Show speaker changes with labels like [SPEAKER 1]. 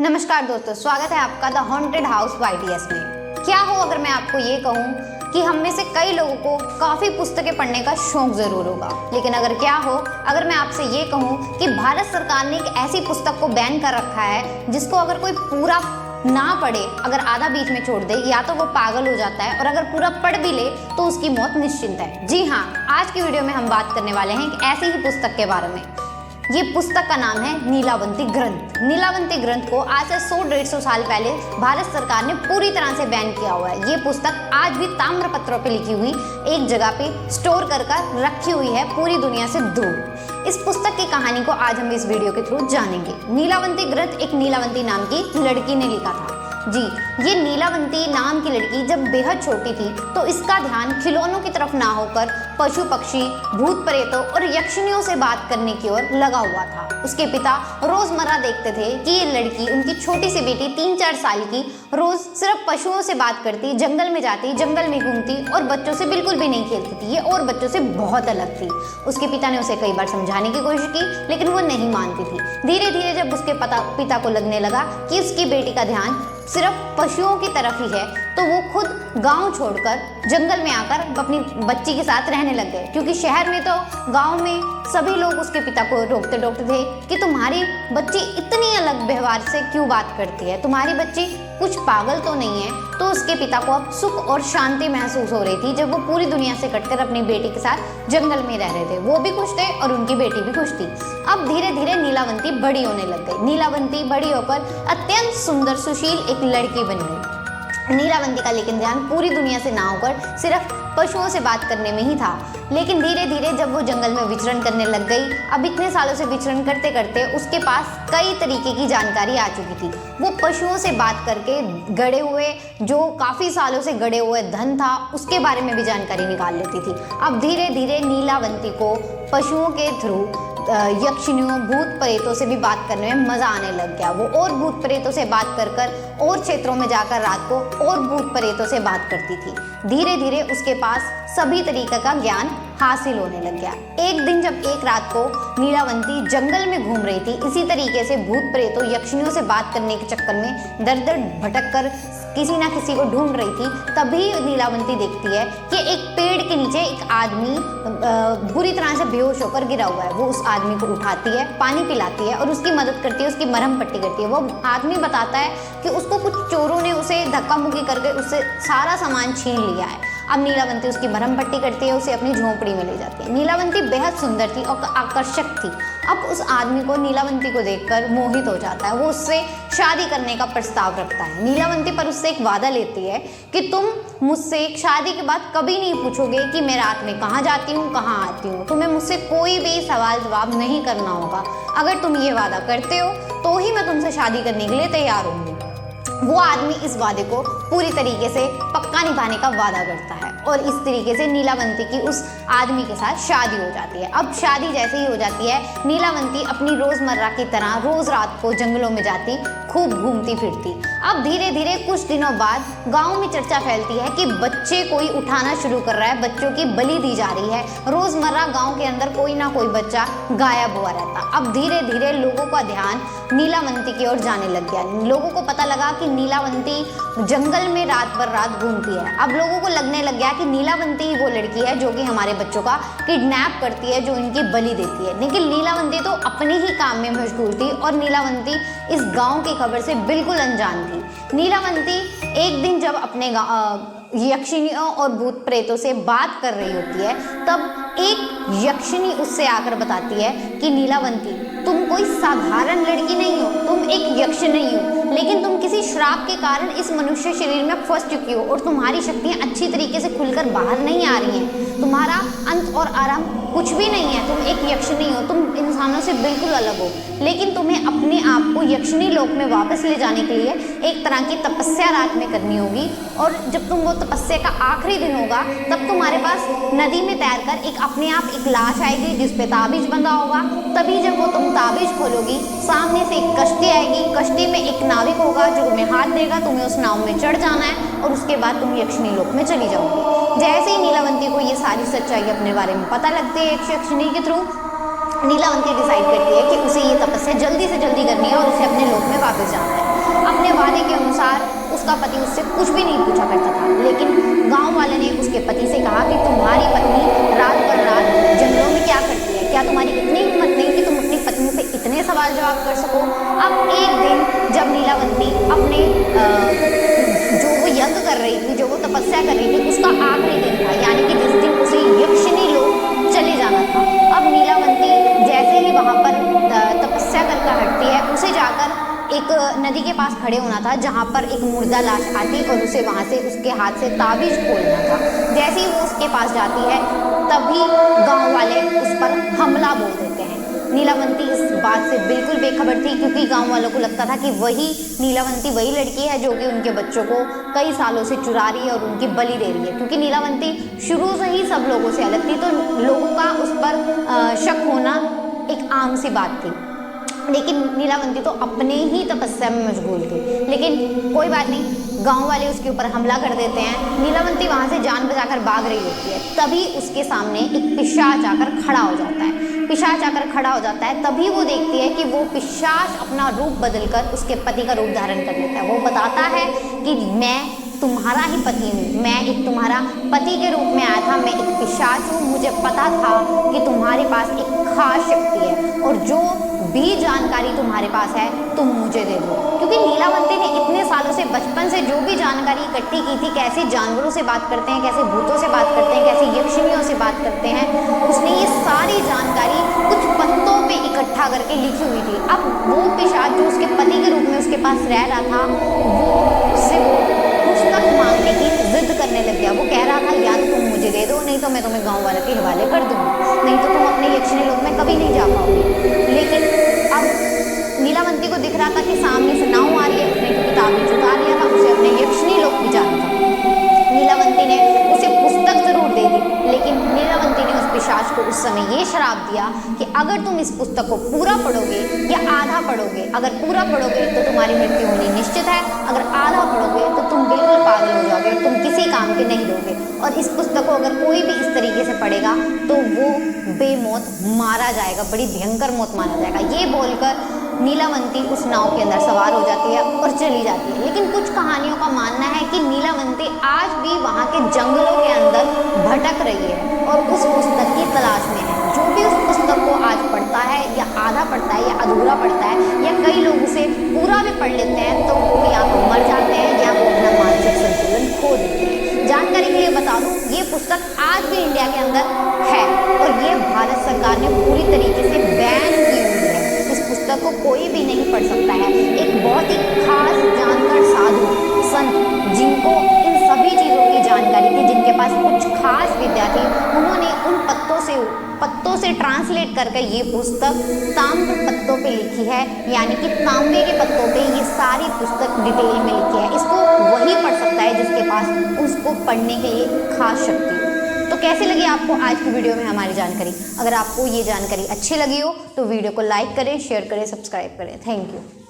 [SPEAKER 1] नमस्कार दोस्तों, स्वागत है आपका द हॉन्टेड हाउस YTS में। क्या हो अगर मैं आपको ये कहूँ कि हम में से कई लोगों को काफ़ी पुस्तकें पढ़ने का शौक ज़रूर होगा, लेकिन अगर मैं आपसे ये कहूँ कि भारत सरकार ने एक ऐसी पुस्तक को बैन कर रखा है जिसको अगर कोई पूरा ना पढ़े, अगर आधा बीच में छोड़ दे, या तो वो पागल हो जाता है और अगर पूरा पढ़ भी ले तो उसकी मौत निश्चिंत है। जी हाँ, आज की वीडियो में हम बात करने वाले हैं एक ऐसी ही पुस्तक के बारे में। ये पुस्तक का नाम है नीलावंती ग्रंथ। नीलावंती ग्रंथ को आज से 100-150 साल पहले भारत सरकार ने पूरी तरह से बैन किया हुआ है। ये पुस्तक आज भी ताम्र पत्रों पे लिखी हुई एक जगह पे स्टोर कर रखी हुई है, पूरी दुनिया से दूर। इस पुस्तक की कहानी को आज हम इस वीडियो के थ्रू जानेंगे। नीलावंती ग्रंथ एक नीलावंती नाम की लड़की ने लिखा था। जी, ये नीलावंती नाम की लड़की जब बेहद छोटी थी तो इसका ध्यान खिलौनों की तरफ ना होकर पशु पक्षी, भूत प्रेतों और यक्षिणियों से बात करने की ओर लगा हुआ था। उसके पिता रोजमर्रा देखते थे कि ये लड़की, उनकी छोटी सी बेटी 3-4 साल की, रोज सिर्फ पशुओं से बात करती, जंगल में जाती, जंगल में घूमती और बच्चों से बिल्कुल भी नहीं खेलती थी। ये और बच्चों से बहुत अलग थी। उसके पिता ने उसे कई बार समझाने की कोशिश की, लेकिन वो नहीं मानती थी। धीरे धीरे जब उसके पिता को लगने लगा कि उसकी बेटी का ध्यान सिर्फ पशुओं की तरफ ही है, तो वो खुद गांव छोड़कर जंगल में आकर अपनी बच्ची के साथ रहने लग गए। क्योंकि शहर में तो, गांव में सभी लोग उसके पिता को रोकते टोकते थे कि तुम्हारी बच्ची इतनी अलग व्यवहार से क्यों बात करती है, तुम्हारी बच्ची कुछ पागल तो नहीं है। तो उसके पिता को अब सुख और शांति महसूस हो रही थी जब वो पूरी दुनिया से कटकर अपनी बेटी के साथ जंगल में रह रहे थे। वो भी खुश थे और उनकी बेटी भी खुश थी। अब धीरे धीरे नीलावंती बड़ी होने लग गई। नीलावंती बड़ी होकर अत्यंत सुंदर सुशील एक लड़की बन गई। नीलावंती का लेकिन ध्यान पूरी दुनिया से ना होकर सिर्फ पशुओं से बात करने में ही था। लेकिन धीरे धीरे जब वो जंगल में विचरण करने लग गई, अब इतने सालों से विचरण करते करते उसके पास कई तरीके की जानकारी आ चुकी थी। वो पशुओं से बात करके गड़े हुए, जो काफ़ी सालों से गड़े हुए धन था, उसके बारे में भी जानकारी निकाल लेती थी। अब धीरे धीरे नीलावंती को पशुओं के थ्रू यक्षिणियों, भूत प्रेतों से भी बात करने में मज़ा आने लग गया। वो और भूत प्रेतों से बात कर और क्षेत्रों में जाकर रात को और भूत प्रेतों से बात करती थी। धीरे धीरे उसके पास सभी तरीके का ज्ञान हासिल होने लग गया। एक दिन जब एक रात को नीलावंती जंगल में घूम रही थी, इसी तरीके से भूत प्रेतों, यक्षिणियों से बात करने के चक्कर में दर दर भटक कर किसी ना किसी को ढूंढ रही थी, तभी नीलावंती देखती है कि एक पेड़ के नीचे एक आदमी बुरी तरह से बेहोश होकर गिरा हुआ है। वो उस आदमी को उठाती है, पानी पिलाती है और उसकी मदद करती है, उसकी मरहम पट्टी करती है। वो आदमी बताता है कि उसको कुछ चोरों ने उसे धक्का मुक्की करके उससे सारा सामान छीन लिया है। अब नीलावंती उसकी मरहम पट्टी करती है, उसे अपनी झोंपड़ी में ले जाती है। नीलावंती बेहद सुंदर थी और आकर्षक थी। अब उस आदमी को नीलावंती को देखकर मोहित हो जाता है। वो उससे शादी करने का प्रस्ताव रखता है। नीलावंती पर उससे एक वादा लेती है कि तुम मुझसे शादी के बाद कभी नहीं पूछोगे कि मैं रात में कहाँ जाती हूँ, कहाँ आती हूँ। तुम्हें मुझसे कोई भी सवाल जवाब नहीं करना होगा। अगर तुम ये वादा करते हो तो ही मैं तुमसे शादी करने के लिए तैयार होंगी। वो आदमी इस वादे को पूरी तरीके से पक्का निभाने का वादा करता है और इस तरीके से नीलावंती की उस आदमी के साथ शादी हो जाती है। अब शादी जैसे ही हो जाती है, नीलावंती अपनी रोजमर्रा की तरह रोज रात को जंगलों में जाती, खूब घूमती फिरती। अब धीरे धीरे कुछ दिनों बाद गांव में चर्चा फैलती है कि बच्चे कोई उठाना शुरू कर रहा है, बच्चों की बलि दी जा रही है। रोजमर्रा गांव के अंदर कोई ना कोई बच्चा गायब हुआ रहता। अब धीरे धीरे लोगों का ध्यान नीलावंती की ओर जाने लग गया। लोगों को पता लगा कि नीलावंती जंगल में रात भर रात घूमती है। अब लोगों को लगने लग गया कि नीलावंती ही वो लड़की है जो कि हमारे बच्चों का किडनैप करती है, जो इनकी बलि देती है। लेकिन नीलावंती तो अपने ही काम में मशगूल थी और नीलावंती इस गांव की खबर से बिल्कुल अनजान थी। नीलावंती एक दिन जब अपने यक्षिणियों और भूत प्रेतों से बात कर रही होती है, तब एक यक्षिणी उससे आकर बताती है कि नीलावंती, तुम कोई साधारण लड़की नहीं हो, तुम एक यक्षिणी हो, लेकिन तुम किसी श्राप के कारण इस मनुष्य शरीर में फंस चुकी हो और तुम्हारी शक्तियाँ अच्छी तरीके से खुलकर बाहर नहीं आ रही हैं। तुम्हारा अंत और आरंभ कुछ भी नहीं है। तुम एक यक्षिणी हो, तुम इंसानों से बिल्कुल अलग हो, लेकिन तुम्हें अपने आप को यक्षिणी लोक में वापस ले जाने के लिए एक तरह की तपस्या रात में करनी होगी। और जब तुम वो तपस्या का आखिरी दिन होगा, तब तुम्हारे पास नदी में तैरकर एक अपने आप एक लाश आएगी जिस पे ताबीज बंधा होगा। तभी जब वो तुम ताबीज खोलोगी, सामने से एक कश्ती आएगी, कश्ती में एक नाविक होगा जो तुम्हें हाथ देगा, तुम्हें उस नाव में चढ़ जाना है और उसके बाद तुम यक्षिणी लोक में चली जाओगी। जैसे ही नीलावंती को ये सारी सच्चाई अपने बारे में पता लगती है एक यक्षिणी के थ्रू, नीलावंती डिसाइड करती है कि उसे ये तपस्या जल्दी से जल्दी करनी है और उसे अपने लोक में वापस जाना है। उसका पति उससे कुछ भी नहीं पूछा करता था। लेकिन गांव वाले ने उसके पति से कहा कि तुम्हारी पत्नी रात भर रात जंगलों में क्या करती है, क्या तुम्हारी इतनी हिम्मत नहीं कि तुम अपनी पत्नी से इतने सवाल जवाब कर सको। अब एक दिन जब नीलावंती अपने जो वो यज्ञ कर रही थी, जो वो तपस्या कर रही थी, उसका आखिरी दिन था, यानी कि जिस दिन उसे यक्षिणी लोग चले जाना था। अब नीलावंती जैसे ही वहाँ पर तपस्या करके हटती है, उसे जाकर एक नदी के पास खड़े होना था, जहाँ पर एक मुर्दा लाश आती और उसे वहाँ से उसके हाथ से ताबीज खोलना था। जैसे ही वो उसके पास जाती है, तभी गांव वाले उस पर हमला बोल देते हैं। नीलावंती इस बात से बिल्कुल बेखबर थी, क्योंकि गांव वालों को लगता था कि नीलावंती वही लड़की है जो कि उनके बच्चों को कई सालों से चुरा रही है और उनकी बलि दे रही है। क्योंकि नीलावंती शुरू से ही सब लोगों से अलग थी, तो लोगों का उस पर शक होना एक आम सी बात थी। लेकिन नीलावंती तो अपने ही तपस्या में मशगूल थी। लेकिन कोई बात नहीं, गांव वाले उसके ऊपर हमला कर देते हैं। नीलावंती वहां से जान बचाकर भाग रही होती है, तभी उसके सामने एक पिशाच आकर खड़ा हो जाता है। पिशाच आकर खड़ा हो जाता है, तभी वो देखती है कि वो पिशाच अपना रूप बदलकर उसके पति का रूप धारण कर लेता है। वो बताता है कि मैं तुम्हारा ही पति हूँ, मैं एक तुम्हारा पति के रूप में आया था, मैं एक पिशाच हूँ। मुझे पता था कि तुम्हारे पास एक खास शक्ति है और जो भी जानकारी तुम्हारे पास है तुम मुझे दे दो। क्योंकि नीलावंती ने इतने सालों से, बचपन से जो भी जानकारी इकट्ठी की थी, कैसे जानवरों से बात करते हैं, कैसे भूतों से बात करते हैं, कैसे यक्षिणियों से बात करते हैं, उसने ये सारी जानकारी कुछ पत्तों पे इकट्ठा करके लिखी हुई थी। अब वो पिशाच जो उसके पति के रूप में उसके पास रह रहा था, वो उससे पुस्तक मांगने की जिद करने लग गया। वो कह रहा था या तो तुम मुझे दे दो, नहीं तो मैं तुम्हें गाँव वालों के हवाले कर दूंगा, नहीं तो तुम अपने यक्षिणी लोक में कभी नहीं जा पाओगे। लेकिन अब नीलावंती को दिख रहा था कि सामने से नाव आ रही है, उसने क्योंकि ताबीज उतार लिया था, उसे अपने यक्षिणी लोक भी जाना था। नीलावंती ने उसे पुस्तक जरूर दे दी, लेकिन नीलावंती ने उस पिशाच को उस समय ये श्राप दिया कि अगर तुम इस पुस्तक को पूरा पढ़ोगे या आधा पढ़ोगे, अगर पूरा पढ़ोगे तो तुम्हारी मृत्यु होनी निश्चित है, अगर आधा पढ़ोगे तो तुम बिल्कुल पागल हो जाओगे और तुम किसी काम के नहीं रहोगे। और इस पुस्तक को अगर कोई भी इस तरीके से पढ़ेगा तो वो बेमौत मारा जाएगा, बड़ी भयंकर मौत मारा जाएगा। ये बोलकर नीलावंती उस नाव के अंदर सवार हो जाती है और चली जाती है। लेकिन कुछ कहानियों का मानना है कि नीलावंती आज भी वहाँ के जंगलों के अंदर भटक रही है और उस पुस्तक की तलाश में है। जो भी उस पुस्तक को आज पढ़ता है या आधा पढ़ता है या अधूरा पढ़ता है या कई लोग उसे पूरा भी पढ़ लेते हैं, तो वो या तो मर जाते हैं या वो अपना मानसिक संतुलन खो देते हैं। जानकारी के लिए बता दूं, ये पुस्तक आज भी इंडिया के अंदर है और ये भारत सरकार ने पूरी तरीके से बैन की हुई है। इस पुस्तक को कोई भी नहीं पढ़ सकता है। एक बहुत ही खास जानकार साधु संत जिनको इन सभी चीज़ों की जानकारी थी, जिनके पास कुछ खास विद्या थी, उन्होंने उन पत्तों से ट्रांसलेट करके ये पुस्तक ताम्र पत्तों पे लिखी है, यानी कि तांबे के पत्तों पे ये सारी पुस्तक डिटेल में लिखी है। इसको वही पढ़ सकता है जिसके पास उसको पढ़ने के लिए खास शक्ति हो। तो कैसी लगी आपको आज की वीडियो में हमारी जानकारी? अगर आपको ये जानकारी अच्छी लगी हो तो वीडियो को लाइक करें, शेयर करें, सब्सक्राइब करें। Thank you.